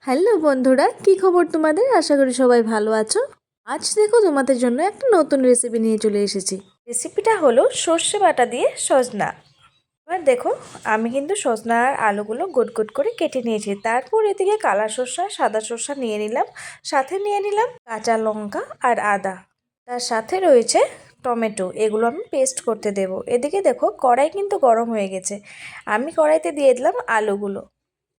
Hello বন্ধুরা, কি খবর তোমাদের? আশা করি সবাই ভালো আছো। আজ দেখো তোমাদের জন্য একটা নতুন রেসিপি নিয়ে চলে এসেছি। রেসিপিটা হলো সর্ষে বাটা দিয়ে সজনা। এবার দেখো, আমি কিন্তু সজনা আর আলুগুলো গোট গোট করে কেটে নিয়েছি। তারপর এদিকে কালা সর্ষা, সাদা সর্ষা নিয়ে নিলাম, সাথে নিয়ে নিলাম কাঁচা লঙ্কা আর আদা। তার সাথে রয়েছে টমেটো, এগুলো আমি পেস্ট করতে দেব। এদিকে দেখো, কড়াই কিন্তু গরম হয়ে গেছে। আমি কড়াইতে দিয়ে দিলাম আলুগুলো।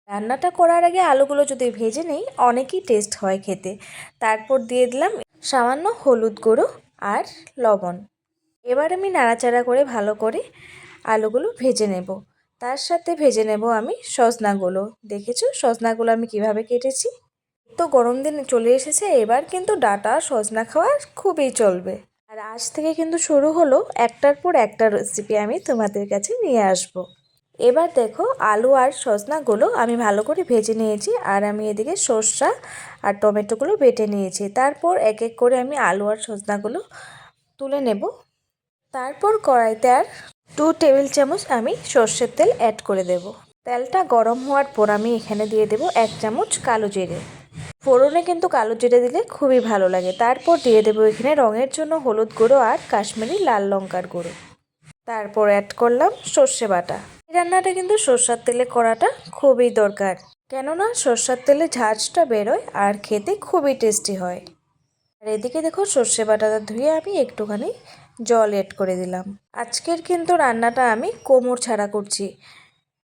রান্নাটা করার আগে আলুগুলো যদি ভেজে নেই অনেকই টেস্ট হয় খেতে। তারপর দিয়ে দিলাম সামান্য হলুদ গুঁড়ো আর লবণ। এবার আমি নাড়াচাড়া করে ভালো করে আলুগুলো ভেজে নেব। তার সাথে ভেজে নেব আমি সজনাগুলো। দেখেছো সজনাগুলো আমি কিভাবে কেটেছি? তো গরম দিন চলে এসেছে, এবার কিন্তু ডাঁটা সজনা খাওয়া খুবই চলবে। আর আজ থেকে কিন্তু শুরু হলো একটার পর একটা রেসিপি আমি তোমাদের কাছে নিয়ে আসবো। এবার দেখো, আলু আর সজনাগুলো আমি ভালো করে ভেজে নিয়েছি, আর আমি এদিকে সর্ষা আর টমেটোগুলো বেটে নিয়েছি। তারপর এক এক করে আমি আলু আর সজনাগুলো তুলে নেব। তারপর কড়াইতে আর 2 টেবিল চামচ আমি সর্ষের তেল অ্যাড করে দেব। তেলটা গরম হওয়ার পর আমি এখানে দিয়ে দেব 1 চামচ কালো জিরে। ফোড়নে কিন্তু কালো জিরে দিলে খুবই ভালো লাগে। তারপর দিয়ে দেবো এখানে রঙের জন্য হলুদ গুঁড়ো আর কাশ্মীরি লাল লঙ্কার গুঁড়ো। তারপর অ্যাড করলাম সর্ষে বাটা। এই রান্নাটা কিন্তু সর্ষার তেলে করাটা খুবই দরকার, কেননা সর্ষার তেলে ঝাঁঝটা বেরোয় আর খেতে খুবই টেস্টি হয়। আর এদিকে দেখো, সর্ষে বাটাটা ধুয়ে আমি একটুখানি জল অ্যাড করে দিলাম। আজকের কিন্তু রান্নাটা আমি কোমর ছাড়া করছি।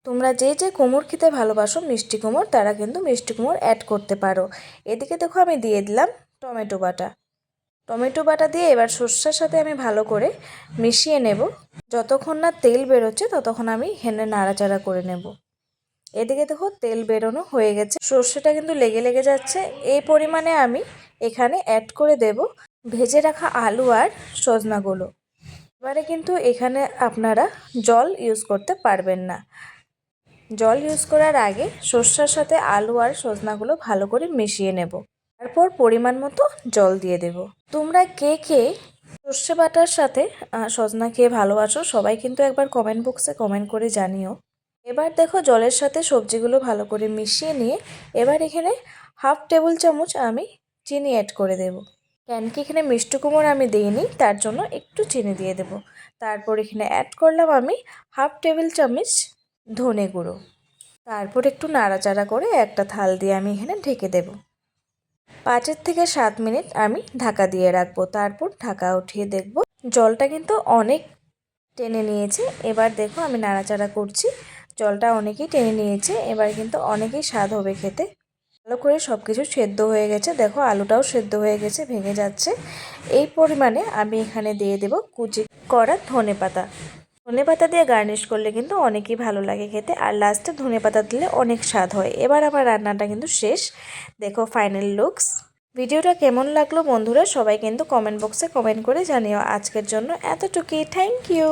তোমরা যে যে কোমর খেতে ভালোবাসো, মিষ্টি কোমর, তারা কিন্তু মিষ্টি কোমর অ্যাড করতে পারো। এদিকে দেখো, আমি দিয়ে দিলাম টমেটো বাটা। টমেটো বাটা দিয়ে এবার সর্ষের সাথে আমি ভালো করে মিশিয়ে নেব। যতক্ষণ না তেল বেরোচ্ছে ততক্ষণ আমি এখানে নাড়াচাড়া করে নেব। এদিকে দেখো, তেল বেরোনো হয়ে গেছে, সর্ষেটা কিন্তু লেগে লেগে যাচ্ছে। এই পরিমাণে আমি এখানে অ্যাড করে দেব ভেজে রাখা আলু আর সজনাগুলো। এবারে কিন্তু এখানে আপনারা জল ইউজ করতে পারবেন না। জল ইউজ করার আগে সর্ষের সাথে আলু আর সজনাগুলো ভালো করে মিশিয়ে নেব। তারপর পরিমাণ মতো জল দিয়ে দেব। তোমরা কে কে সর্ষে বাটার সাথে সজনা খেয়ে ভালোবাসো, সবাই কিন্তু একবার কমেন্ট বক্সে কমেন্ট করে জানিও। এবার দেখো, জলের সাথে সবজিগুলো ভালো করে মিশিয়ে নিয়ে এবার এখানে 1/2 টেবিল চামচ আমি চিনি অ্যাড করে দেব। কেন কি এখানে মিষ্টি কুমড়ো আমি দিইনি, তার জন্য একটু চিনি দিয়ে দেব। তারপর এখানে অ্যাড করলাম আমি 1/2 টেবিল চামচ ধনে গুঁড়ো। তারপর একটু নাড়াচাড়া করে একটা থাল দিয়ে আমি এখানে ঢেকে দেব। 5 থেকে 7 মিনিট আমি ঢাকা দিয়ে রাখবো। তারপর ঢাকা উঠিয়ে দেখব জলটা কিন্তু অনেক টেনে নিয়েছে। এবার দেখো, আমি নাড়াচাড়া করছি, জলটা অনেকই টেনে নিয়েছে। এবার কিন্তু অনেকই স্বাদ হবে খেতে। ভালো করে সব কিছু সেদ্ধ হয়ে গেছে। দেখো, আলুটাও সেদ্ধ হয়ে গেছে, ভেঙে যাচ্ছে। এই পরিমাণে আমি এখানে দিয়ে দেব কুচি করা ধনেপাতা। ধনেপাতা দিয়ে গার্নিশ করলে কিন্তু অনেকই ভালো লাগে খেতে, আর লাস্টে ধনেপাতা দিলে অনেক স্বাদ হয়। এবার আমার রান্নাটা কিন্তু শেষ। দেখো ফাইনাল লুকস। ভিডিওটা কেমন লাগলো বন্ধুরা, সবাই কিন্তু কমেন্ট বক্সে কমেন্ট করে জানিও। আজকের জন্য এতটুকুই, থ্যাংক ইউ।